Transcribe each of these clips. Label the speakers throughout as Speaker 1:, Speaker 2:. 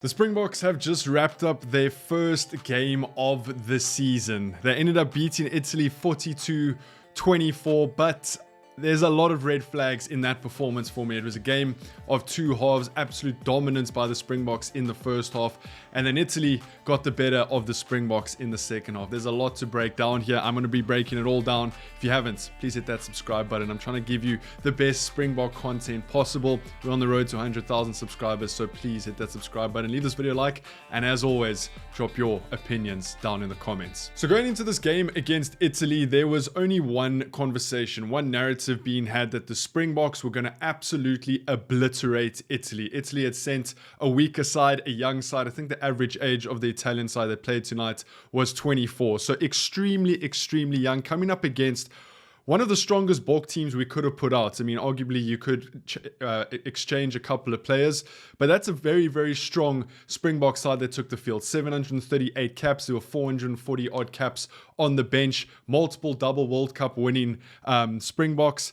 Speaker 1: The Springboks have just wrapped up their first game of the season. They ended up beating Italy 42-24, but there's a lot of red flags in that performance for me. It was a game of two halves, absolute dominance by the Springboks in the first half, and then Italy got the better of the Springboks in the second half. There's a lot to break down here. I'm going to be breaking it all down. If you haven't, please hit that subscribe button. I'm trying to give you the best Springbok content possible. We're on the road to 100,000 subscribers, so please hit that subscribe button, leave this video a like, and as always, drop your opinions down in the comments. So going into this game against Italy, there was only one conversation, one narrative being had that the Springboks were going to absolutely obliterate Italy. Italy had sent a weaker side, a young side. I think the average age of the Italian side that played tonight was 24. So extremely young, coming up against one of the strongest Bok teams we could have put out. I mean, arguably you could exchange a couple of players, but that's a very strong Springbok side that took the field. 738 caps, there were 440 odd caps on the bench, multiple double World Cup winning Springboks,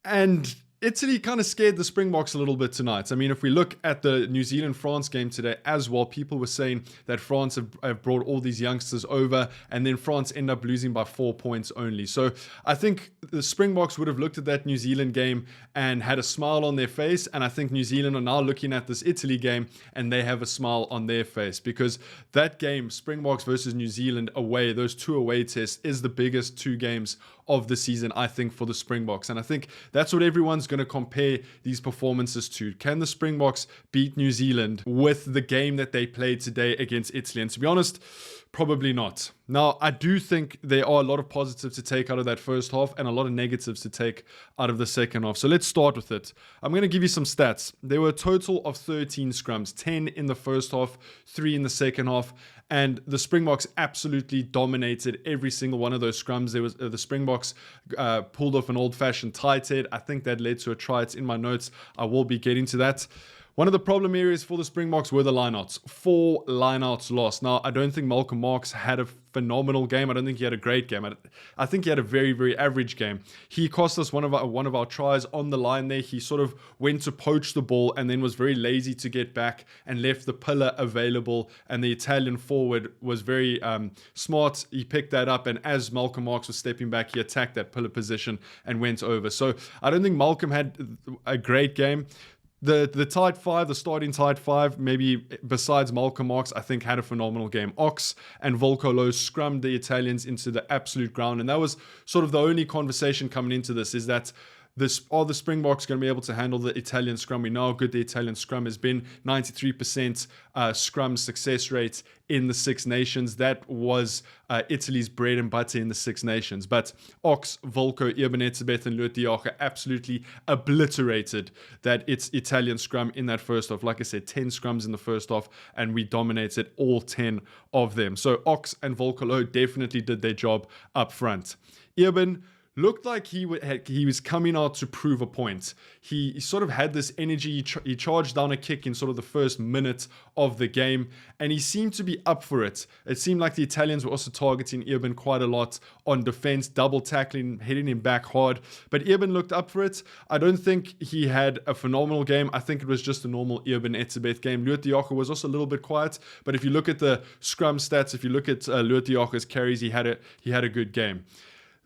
Speaker 1: and Italy kind of scared the Springboks a little bit tonight. I mean, if we look at the New Zealand-France game today as well, people were saying that France have brought all these youngsters over, and then France end up losing by 4 points only. So I think the Springboks would have looked at that New Zealand game and had a smile on their face, and I think New Zealand are now looking at this Italy game and they have a smile on their face, because that game, Springboks versus New Zealand away, those two away tests, is the biggest two games of the season, I think, for the Springboks. And I think that's what everyone's going to compare these performances to. Can the Springboks beat New Zealand with the game that they played today against Italy? And to be honest, probably not. Now, I do think there are a lot of positives to take out of that first half and a lot of negatives to take out of the second half. So let's start with it. I'm going to give you some stats. There were a total of 13 scrums, 10 in the first half, 3 in the second half. And the Springboks absolutely dominated every single one of those scrums. There was the Springboks pulled off an old-fashioned tight head. I think that led to a try. It's in my notes. I will be getting to that. One of the problem areas for the Springboks were the lineouts. 4 lineouts lost. Now, I don't think Malcolm Marx had a phenomenal game. I don't think he had a great game. I think he had a very average game. He cost us one of our tries on the line there. He sort of went to poach the ball and then was very lazy to get back and left the pillar available. And the Italian forward was very smart. He picked that up, and as Malcolm Marx was stepping back, he attacked that pillar position and went over. So I don't think Malcolm had a great game. The tight five, the starting tight five, maybe besides Malcolm Marx, I think had a phenomenal game. Ox and Volcolo scrummed the Italians into the absolute ground, and that was sort of the only conversation coming into this, is that are the Springboks going to be able to handle the Italian scrum? We know how good the Italian scrum has been. 93% scrum success rate in the Six Nations. That was Italy's bread and butter in the Six Nations. But Ox, Volko, Ebenezebeth, and Luthiacher absolutely obliterated that Italian scrum in that first half. Like I said, 10 scrums in the first half, and we dominated all 10 of them. So Ox and Volcolo definitely did their job up front. Eben looked like he was coming out to prove a point. He sort of had this energy. He charged down a kick in sort of the first minute of the game, and he seemed to be up for it. It seemed like the Italians were also targeting Eben quite a lot on defense, double tackling, hitting him back hard. But Eben looked up for it. I don't think he had a phenomenal game. I think it was just a normal Ebenezebeth game. Luthiacher was also a little bit quiet, but if you look at the scrum stats, if you look at Luthiacher's carries, he had a good game.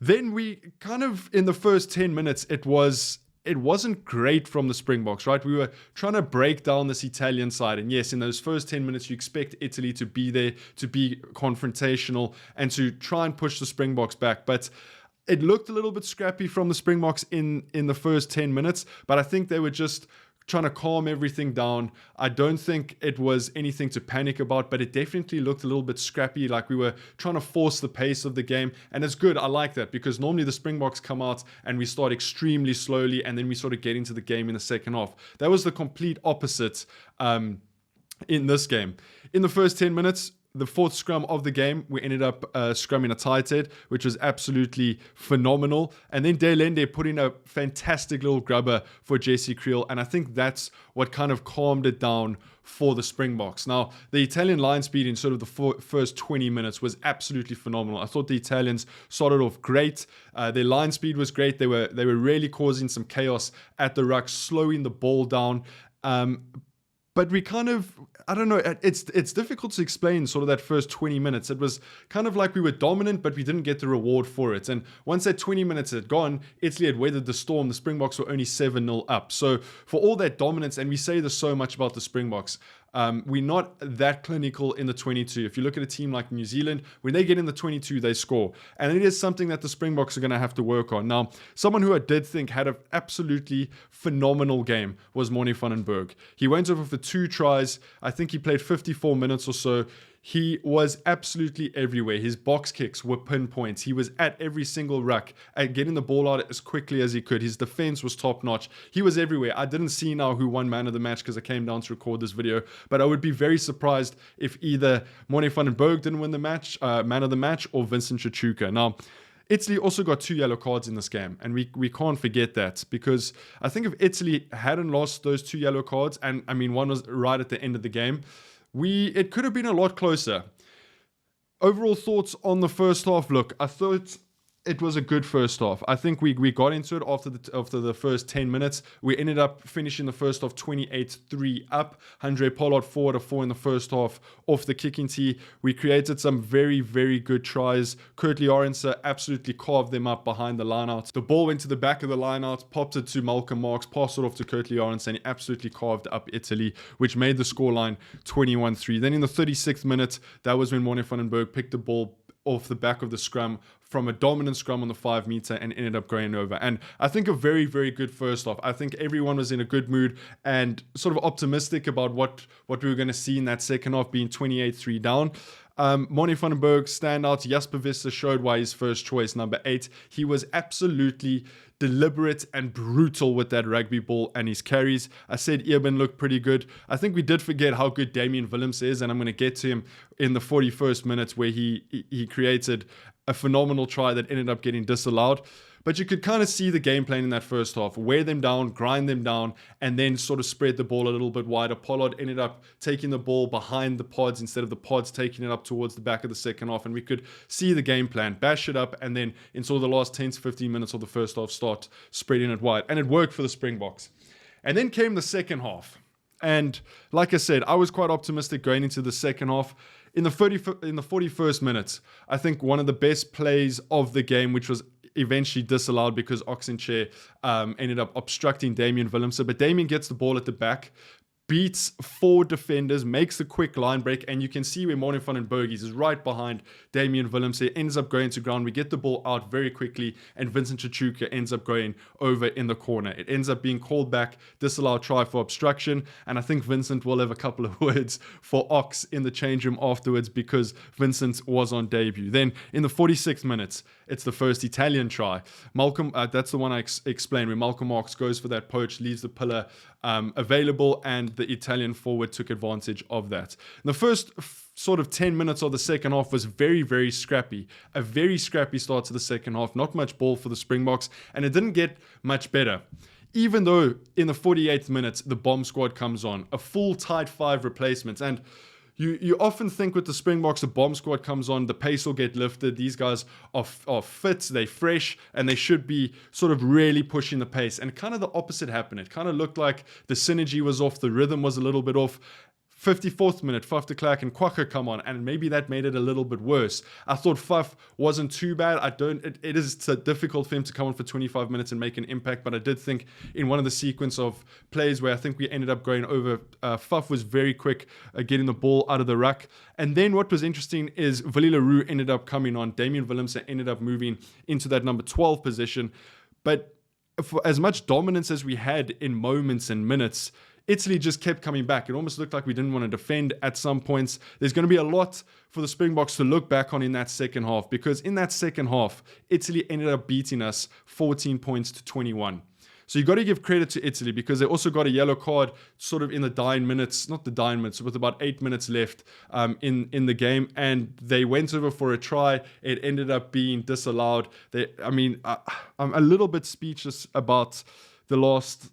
Speaker 1: Then we kind of, in the first 10 minutes, it wasn't great from the Springboks, right? We were trying to break down this Italian side. And yes, in those first 10 minutes, you expect Italy to be there, to be confrontational, and to try and push the Springboks back. But it looked a little bit scrappy from the Springboks in the first 10 minutes. But I think they were just trying to calm everything down. I don't think it was anything to panic about, but it definitely looked a little bit scrappy, like we were trying to force the pace of the game. And it's good. I like that, because normally the Springboks come out and we start extremely slowly, and then we sort of get into the game in the second half. That was the complete opposite in this game. In the first 10 minutes, the fourth scrum of the game, we ended up scrumming a tight head, which was absolutely phenomenal. And then Delende put in a fantastic little grubber for Jesse Creel. And I think that's what kind of calmed it down for the Springboks. Now, the Italian line speed in sort of the first 20 minutes was absolutely phenomenal. I thought the Italians started off great. Their line speed was great. They were really causing some chaos at the ruck, slowing the ball down. But we kind of, I don't know, it's difficult to explain sort of that first 20 minutes. It was kind of like we were dominant, but we didn't get the reward for it. And once that 20 minutes had gone, Italy had weathered the storm. The Springboks were only 7-0 up. So for all that dominance, and we say this so much about the Springboks, we're not that clinical in the 22. If you look at a team like New Zealand, when they get in the 22, they score. And it is something that the Springboks are going to have to work on. Now, someone who I did think had an absolutely phenomenal game was Morne van den Berg. He went over for 2 tries. I think he played 54 minutes or so. He was absolutely everywhere. His box kicks were pinpoints. He was at every single ruck and getting the ball out as quickly as he could. His defense was top notch. He was everywhere. I didn't see now who won man of the match because I came down to record this video, but I would be very surprised if either Morne van den Berg didn't win the match, man of the match, or Vincent Chachuka. Now, Italy also got 2 yellow cards in this game, and we can't forget that, because I think if Italy hadn't lost those 2 yellow cards, and I mean one was right at the end of the game, it could have been a lot closer. Overall thoughts on the first half. Look, I thought it was a good first half. I think we got into it after the first 10 minutes. We ended up finishing the first half 28-3 up. Andre Pollard 4-4 in the first half off the kicking tee. We created some very, very good tries. Kurtley Arendse absolutely carved them up behind the lineouts. The ball went to the back of the lineouts, popped it to Malcolm Marx, passed it off to Kurtley Arendse, and he absolutely carved up Italy, which made the scoreline 21-3. Then in the 36th minute, that was when Morne van den Berg picked the ball off the back of the scrum from a dominant scrum on the 5 meter and ended up going over. And I think a very, very good first half. I think everyone was in a good mood and sort of optimistic about what we were going to see in that second half, being 28-3 down. Morne van den Berg standout. Jasper Visser showed why he's first choice, number 8. He was absolutely deliberate and brutal with that rugby ball and his carries. I said Eben looked pretty good. I think we did forget how good Damian Willems is, and I'm going to get to him in the 41st minute, where he created a phenomenal try that ended up getting disallowed. But you could kind of see the game plan in that first half. Wear them down, grind them down, and then sort of spread the ball a little bit wider. Pollard ended up taking the ball behind the pods instead of the pods taking it up towards the back of the second half. And we could see the game plan. Bash it up, and then in sort of the last 10 to 15 minutes of the first half, start spreading it wide. And it worked for the Springboks. And then came the second half. And like I said, I was quite optimistic going into the second half. In the 41st minute, I think one of the best plays of the game, which was eventually disallowed because Oxenchair ended up obstructing Damian Willems. But Damian gets the ball at the back, beats 4 defenders, makes the quick line break, and you can see where Morne van den Berg is right behind Damian Willems. He ends up going to ground. We get the ball out very quickly, and Vincent Chachuka ends up going over in the corner. It ends up being called back, disallowed try for obstruction, and I think Vincent will have a couple of words for Ox in the change room afterwards, because Vincent was on debut. Then in the 46th minutes, it's the first Italian try. Malcolm, that's the one I explained, where Malcolm Marx goes for that poach, leaves the pillar available, and the Italian forward took advantage of that. The first sort of 10 minutes of the second half was very, very scrappy. A very scrappy start to the second half. Not much ball for the Springboks, and it didn't get much better. Even though in the 48th minute, the bomb squad comes on. A full tight 5 replacements. And you often think with the Springboks, the bomb squad comes on, the pace will get lifted. These guys are fit, they're fresh, and they should be sort of really pushing the pace. And kind of the opposite happened. It kind of looked like the synergy was off, the rhythm was a little bit off. 54th minute, Faf de Klerk and Quacker come on, and maybe that made it a little bit worse. I thought Faf wasn't too bad. It is difficult for him to come on for 25 minutes and make an impact, but I did think in one of the sequence of plays where I think we ended up going over, Faf was very quick getting the ball out of the ruck. And then what was interesting is Willie Leroux ended up coming on. Damian Willems ended up moving into that number 12 position. But for as much dominance as we had in moments and minutes, Italy just kept coming back. It almost looked like we didn't want to defend at some points. There's going to be a lot for the Springboks to look back on in that second half, because in that second half, Italy ended up beating us 14 points to 21. So you got to give credit to Italy, because they also got a yellow card sort of in the dying minutes, not the dying minutes, with about 8 minutes left in the game, and they went over for a try. It ended up being disallowed. I'm a little bit speechless about the last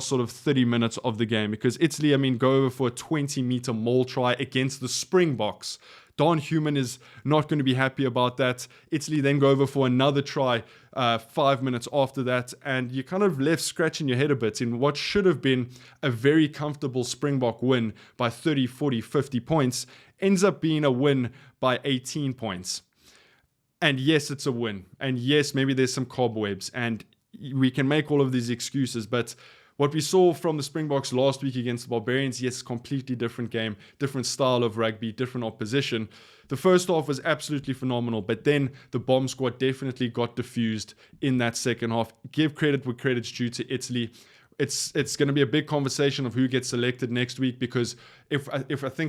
Speaker 1: sort of 30 minutes of the game, because Italy, go over for a 20-meter maul try against the Springboks. Don Human is not going to be happy about that. Italy then go over for another try 5 minutes after that, and you're kind of left scratching your head a bit in what should have been a very comfortable Springbok win by 30, 40, 50 points, ends up being a win by 18 points. And yes, it's a win. And yes, maybe there's some cobwebs, and we can make all of these excuses, but what we saw from the Springboks last week against the Barbarians, yes, completely different game, different style of rugby, different opposition. The first half was absolutely phenomenal, but then the bomb squad definitely got diffused in that second half. Give credit where credit's due to Italy. It's going to be a big conversation of who gets selected next week, because if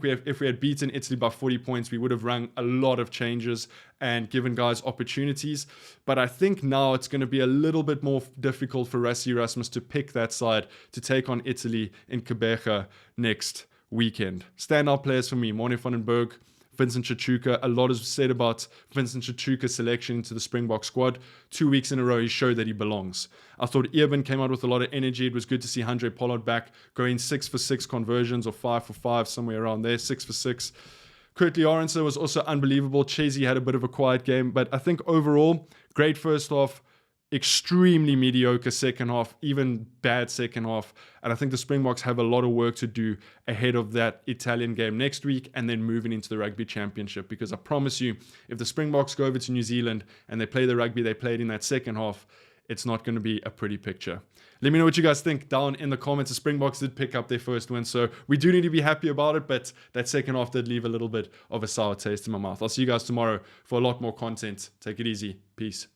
Speaker 1: we had beaten Italy by 40 points, we would have run a lot of changes and given guys opportunities. But I think now it's going to be a little bit more difficult for Rassie Erasmus to pick that side to take on Italy in Quebec next weekend. Standout players for me: Morne van den Berg, Vincent Chichuka. A lot is said about Vincent Chichuka's selection into the Springbok squad. 2 weeks in a row, he showed that he belongs. I thought Eben came out with a lot of energy. It was good to see Andre Pollard back, going 6 for 6 conversions, or 5 for 5, somewhere around there, 6 for 6. Kurtley Arendse was also unbelievable. Chesey had a bit of a quiet game, but I think overall, great first half, extremely mediocre second half, even bad second half. And I think the Springboks have a lot of work to do ahead of that Italian game next week, and then moving into the Rugby Championship. Because I promise you, if the Springboks go over to New Zealand and they play the rugby they played in that second half, it's not going to be a pretty picture. Let me know what you guys think down in the comments. The Springboks did pick up their first win, so we do need to be happy about it, but that second half did leave a little bit of a sour taste in my mouth. I'll see you guys tomorrow for a lot more content. Take it easy. Peace.